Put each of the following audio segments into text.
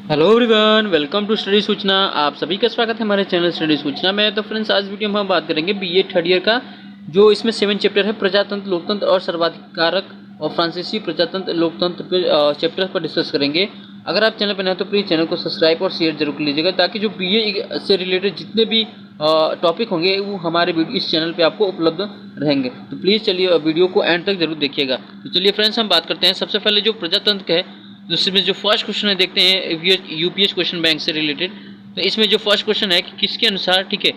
Hello everyone, welcome to study Suchna. आप सभी का स्वागत है हमारे चैनल स्टडी सूचना में। तो फ्रेंड्स, आज वीडियो में हम बात करेंगे बीए थर्ड ईयर का, जो इसमें 7 चैप्टर है, प्रजातंत्र, लोकतंत्र और सर्वाधिकारक और फ्रांसीसी प्रजातंत्र लोकतंत्र पे चैप्टर पर डिस्कस करेंगे। अगर आप चैनल पर नए हैं तो प्लीज़ चैनल को सब्सक्राइब और शेयर जरूर कर लीजिएगा, ताकि जो बीए से रिलेटेड जितने भी टॉपिक होंगे वो हमारे इस चैनल पे आपको उपलब्ध रहेंगे। तो प्लीज़ चलिए वीडियो को एंड तक जरूर देखिएगा। तो चलिए फ्रेंड्स, हम बात करते हैं। सबसे पहले जो प्रजातंत्र है, तो इसमें जो फर्स्ट क्वेश्चन है देखते हैं यूपीएस क्वेश्चन बैंक से रिलेटेड। तो इसमें जो फर्स्ट क्वेश्चन है कि किसके अनुसार, ठीक है,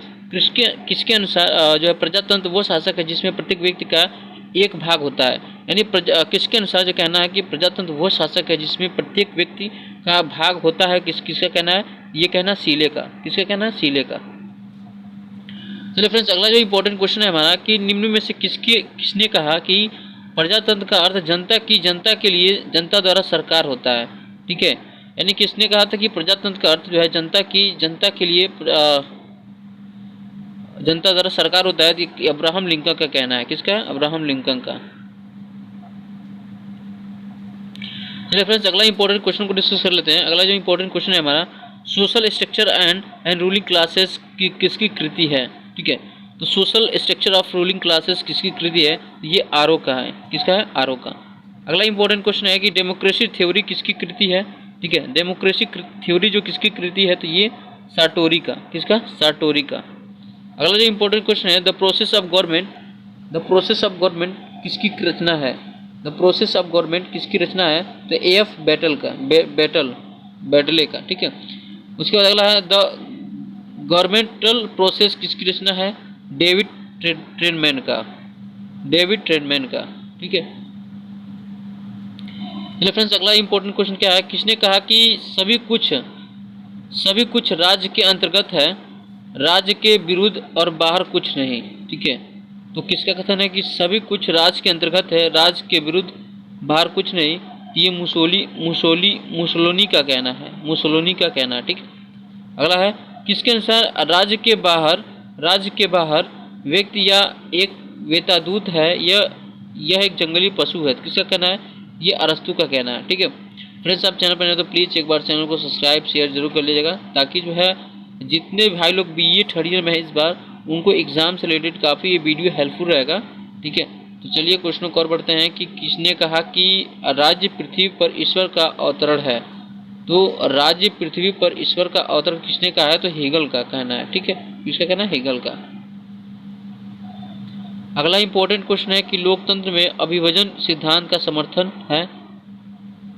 किसके अनुसार जो है प्रजातंत्र वो शासक है जिसमें प्रत्येक व्यक्ति का एक भाग होता है। यानी किसके अनुसार जो कहना है कि प्रजातंत्र वो शासक है जिसमें प्रत्येक व्यक्ति का भाग होता है। किसका कहना है? ये कहना सीले का। किसका कहना है? सीले का। चलिए फ्रेंड्स, अगला जो इंपॉर्टेंट क्वेश्चन है हमारा कि निम्न में से किसने कहा कि प्रजातंत्र का अर्थ जनता के लिए जनता द्वारा सरकार होता है। ठीक है, यानी किसने कहा था कि प्रजातंत्र का अर्थ जो है जनता के लिए जनता द्वारा सरकार होता है। कि अब्राहम लिंकन का कहना है। किसका है? अब्राहम लिंकन का। चलिए फ्रेंड्स, अगला इंपॉर्टेंट क्वेश्चन को डिस्कस कर लेते हैं। अगला जो इंपॉर्टेंट क्वेश्चन है हमारा, social structure and ruling classes की किसकी कृति है। ठीक है, तो social structure of ruling classes किसकी कृति है? ये आरो का है। किसका है? आरो का। अगला इंपॉर्टेंट क्वेश्चन है कि डेमोक्रेसी थ्योरी किसकी कृति है। ठीक है, डेमोक्रेसी थ्योरी जो किसकी कृति है, तो ये साटोरी का। किसका? साटोरी का। अगला जो इंपॉर्टेंट क्वेश्चन है, द प्रोसेस ऑफ गवर्नमेंट किसकी रचना है। द प्रोसेस ऑफ गवर्नमेंट किसकी रचना है? तो एफ बैटल का, बैटले का। ठीक है, उसके बाद अगला है द गवर्नमेंटल प्रोसेस किसकी रचना है? डेविड ट्रेनमैन का। ठीक है, चलिए फ्रेंड्स, अगला इंपॉर्टेंट क्वेश्चन क्या है? किसने कहा कि सभी कुछ राज्य के अंतर्गत है, राज्य के विरुद्ध और बाहर कुछ नहीं। ठीक है, तो किसका कथन है कि सभी कुछ राज्य के अंतर्गत है, राज्य के विरुद्ध बाहर कुछ नहीं? ये मुसोलिनी का कहना है। ठीक, अगला है किसके अनुसार राज्य के बाहर व्यक्ति या एक वेतादूत है, यह एक जंगली पशु है। किसका कहना है? ये अरस्तु का कहना है। ठीक है फ्रेंड्स, आप चैनल पर नए तो प्लीज़ एक बार चैनल को सब्सक्राइब शेयर जरूर कर लीजिएगा, ताकि जो है जितने भाई लोग बीए थर्ड ईयर में है इस बार, उनको एग्जाम से रिलेटेड काफ़ी ये वीडियो हेल्पफुल रहेगा। ठीक है, तो चलिए क्वेश्चन को और बढ़ते हैं कि किसने कहा कि राज्य पृथ्वी पर ईश्वर का अवतरण है। तो राज्य पृथ्वी पर ईश्वर का अवतरण किसने कहा है? तो हेगल का कहना है। ठीक है, किसका कहना है? हेगल का। अगला इंपॉर्टेंट क्वेश्चन है कि लोकतंत्र में अभिभाजन सिद्धांत का समर्थन है।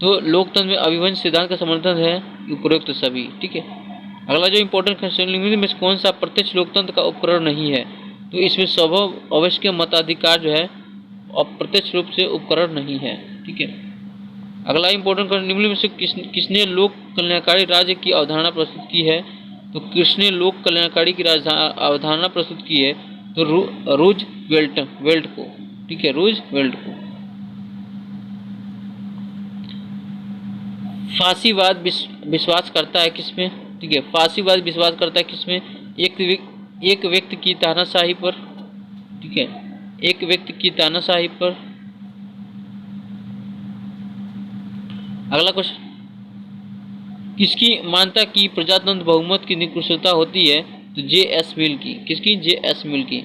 तो लोकतंत्र में अभिभाजन सिद्धांत का समर्थन है उपरोक्त सभी। ठीक है, अगला जो इंपॉर्टेंट क्वेश्चन में कौन सा प्रत्यक्ष लोकतंत्र का उपकरण नहीं है? तो इसमें स्वभाव अवश्य मताधिकार जो है अप्रत्यक्ष रूप से उपकरण नहीं है। ठीक है, अगला इंपॉर्टेंट क्वेश्चन, निम्न में से किसने लोक कल्याणकारी राज्य की अवधारणा प्रस्तुत की है? तो किसने लोक कल्याणकारी की अवधारणा प्रस्तुत की है? तो रूजवेल्ट को। ठीक है, रूजवेल्ट को। फांसीवाद विश्वास करता है किसमें? ठीक है, फांसीवाद विश्वास करता है किसमें? एक व्यक्ति की तानाशाही पर। ठीक है, एक व्यक्ति की तानाशाही पर। अगला क्वेश्चन, किसकी मान्यता की प्रजातंत्र बहुमत की निकृष्टता होती है? तो जे.एस. मिल की। किसकी? जे.एस. मिल की।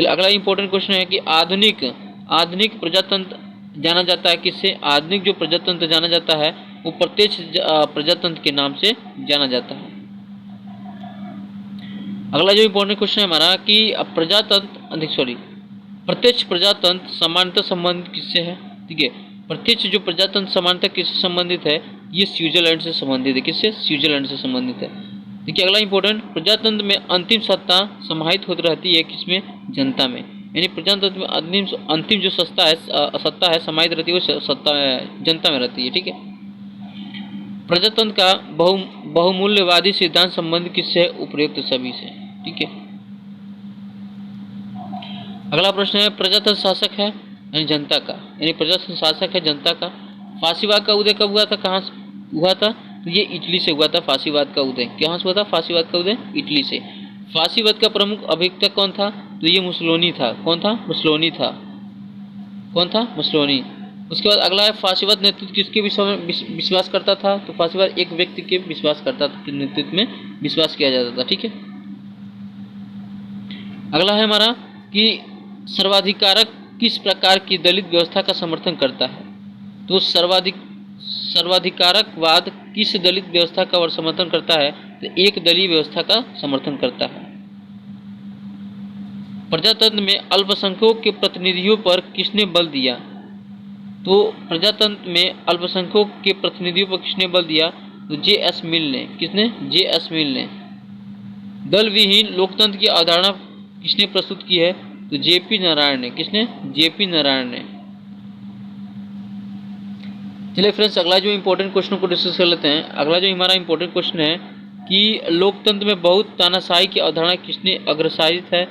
अगला इंपॉर्टेंट क्वेश्चन है कि आधुनिक प्रजातंत्र जाना जाता है किससे? आधुनिक जो प्रजातंत्र जाना जाता है वो प्रत्यक्ष प्रजातंत्र के नाम से जाना जाता है। अगला जो इंपॉर्टेंट क्वेश्चन है हमारा कि प्रत्यक्ष प्रजातंत्र समानता संबंधित किससे है? ठीक है, प्रत्यक्ष जो प्रजातंत्र समानता किससे संबंधित है? ये स्विट्जरलैंड से संबंधित है। किससे? स्विट्जरलैंड से संबंधित है। देखिए अगला इंपॉर्टेंट, प्रजातंत्र में अंतिम सत्ता समाहित होती रहती है किसमें? जनता में। यानी प्रजातंत्र में अंतिम जो सत्ता है समाहित रहती है, वो सत्ता जनता में रहती है। ठीक है, प्रजातंत्र का बहुमूल्यवादी सिद्धांत संबंध किससे है? उपरोक्त सभी से। ठीक है, अगला प्रश्न है, प्रजातंत्र शासक है यानी जनता का, यानी प्रजातंत्र शासक है जनता का। फांसीवाद का उदय कब हुआ था? कहाँ हुआ था? तो ये इटली से हुआ था। फांसीवाद का उदय कहाँ से हुआ था? फांसीवाद का उदय इटली से। फांसीवाद का प्रमुख अभियुक्त कौन था? तो ये मुसोलिनी था। कौन था? मुसोलिनी था। कौन था? मुसोलिनी। उसके बाद अगला है फासीवाद नेतृत्व किसके विश्वास करता था, तो फासीवाद एक व्यक्ति के विश्वास करता था, नेतृत्व में विश्वास किया जाता था, ठीक है। अगला है हमारा कि सर्वाधिकारक किस प्रकार की दलित व्यवस्था का समर्थन करता है, तो सर्वाधिकारकवाद किस दलित व्यवस्था का समर्थन करता है, तो एक दलीय व्यवस्था का समर्थन करता है। प्रजातंत्र में अल्पसंख्यकों के प्रतिनिधियों पर किसने बल दिया, तो प्रजातंत्र में अल्पसंख्यकों के प्रतिनिधियों पर किसने बल दिया, तो जे.एस. मिल ने। किसने, जे.एस. मिल ने। दल विहीन लोकतंत्र की अवधारणा किसने प्रस्तुत की है, तो जे.पी. नारायण ने। किसने, जे.पी. नारायण ने। चलिए फ्रेंड्स, अगला जो इंपॉर्टेंट क्वेश्चन को डिस्कस कर लेते हैं। अगला जो हमारा इंपॉर्टेंट क्वेश्चन है कि लोकतंत्र में बहुत तानाशाही की अवधारणा किसने अग्रसारित है,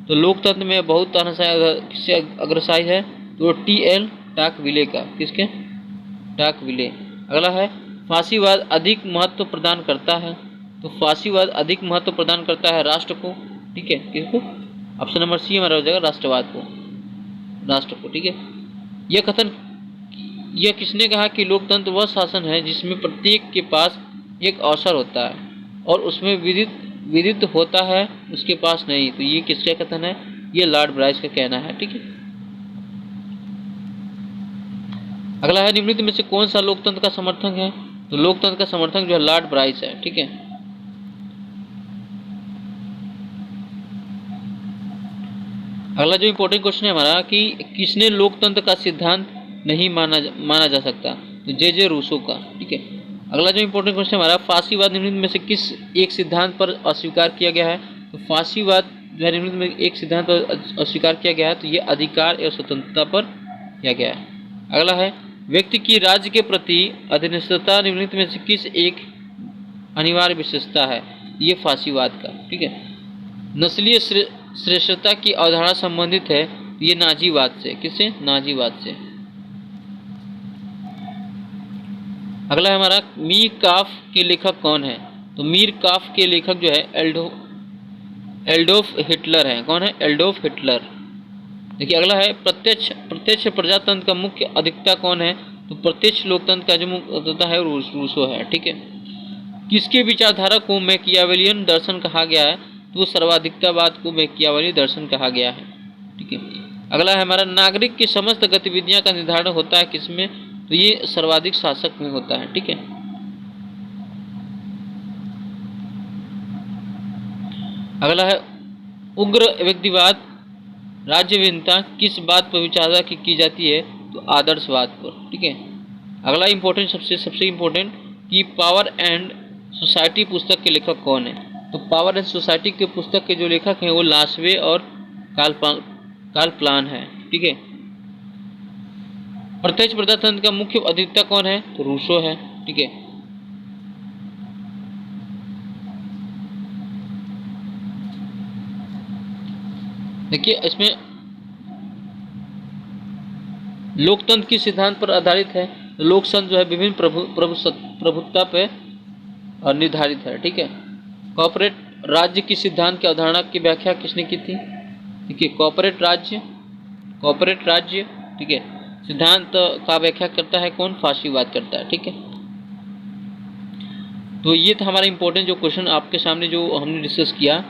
तो लोकतंत्र में बहुत तानाशाही किससे अग्रसारित है, तो टी.एल. टाकविले का। किसके, टाकविले। अगला है फासीवाद अधिक महत्व प्रदान करता है, तो फासीवाद अधिक महत्व प्रदान करता है राष्ट्र को, ठीक है। किसको, ऑप्शन नंबर सी हमारा हो जाएगा, राष्ट्रवाद को, राष्ट्र को, ठीक है। यह किसने कहा कि लोकतंत्र वह शासन है जिसमें प्रत्येक के पास एक अवसर होता है और उसमें विदित होता है, उसके पास नहीं, तो ये किसका कथन है, ये लॉर्ड ब्राइस का कहना है, ठीक है। अगला है निम्नलिखित में से कौन सा लोकतंत्र का समर्थक है, तो लोकतंत्र का समर्थक जो है लॉर्ड ब्राइस है, ठीक है। अगला जो इंपॉर्टेंट क्वेश्चन है हमारा कि किसने लोकतंत्र का सिद्धांत नहीं माना जा सकता, तो जे रूसो का, ठीक है। अगला जो इंपॉर्टेंट क्वेश्चन हमारा फासीवाद निम्नलिखित में से किस एक सिद्धांत पर अस्वीकार किया गया है, तो फासीवाद जो है निम्नलिखित में एक सिद्धांत पर अस्वीकार किया गया है, तो ये अधिकार एवं स्वतंत्रता पर किया गया है। अगला है व्यक्ति की राज्य के प्रति अधीनस्थता निम्नलिखित में से किस एक अनिवार्य विशेषता है, ये फासीवाद का, ठीक है। नस्लीय श्रेष्ठता की अवधारणा संबंधित है, ये नाजीवाद से। किससे, नाजीवाद से। अगला है हमारा मीर काफ के लेखक कौन है, तो मीर काफ के लेखक जो है एडोल्फ हिटलर है। कौन है, एडोल्फ हिटलर। देखिए अगला है प्रत्यक्ष प्रजातंत्र का मुख्य अधिकता कौन है, तो प्रत्यक्ष लोकतंत्र का जो मुख्य अधिकता है रूसो है, ठीक है। किसके विचारधारा को मैकियावेलियन दर्शन कहा गया है, तो सर्वाधिकतावाद को मैकियावेली दर्शन कहा गया है, ठीक है। अगला है हमारा नागरिक की समस्त गतिविधियां का निर्धारण होता है किसमें, तो ये सर्वाधिक शासक में होता है, ठीक है। अगला है उग्र व्यक्तिवाद राज्यविहीनता किस बात पर विचारधारा की जाती है, तो आदर्शवाद पर, ठीक है। अगला इंपॉर्टेंट सबसे इंपॉर्टेंट कि पावर एंड सोसाइटी पुस्तक के लेखक कौन है, तो पावर एंड सोसाइटी के पुस्तक के जो लेखक हैं वो लासवे और कार्ल प्लान है, ठीक है। प्रत्यक्ष प्रजातंत्र का मुख्य अधिवक्ता कौन है, तो रूसो है, ठीक है। देखिए इसमें लोकतंत्र की सिद्धांत पर आधारित है, लोकतंत्र जो है विभिन्न प्रभुत्ता पे निर्धारित है, ठीक है। कॉर्पोरेट राज्य की सिद्धांत की अवधारणा की व्याख्या किसने की थी, देखिए कॉर्पोरेट राज्य, ठीक है, सिद्धांत का व्याख्या करता है कौन, फासीवाद करता है, ठीक है। तो ये था हमारा इंपॉर्टेंट जो क्वेश्चन आपके सामने जो हमने डिस्कस किया।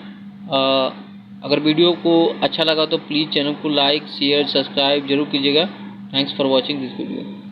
अगर वीडियो को अच्छा लगा तो प्लीज़ चैनल को लाइक शेयर सब्सक्राइब जरूर कीजिएगा। Thanks for watching this video.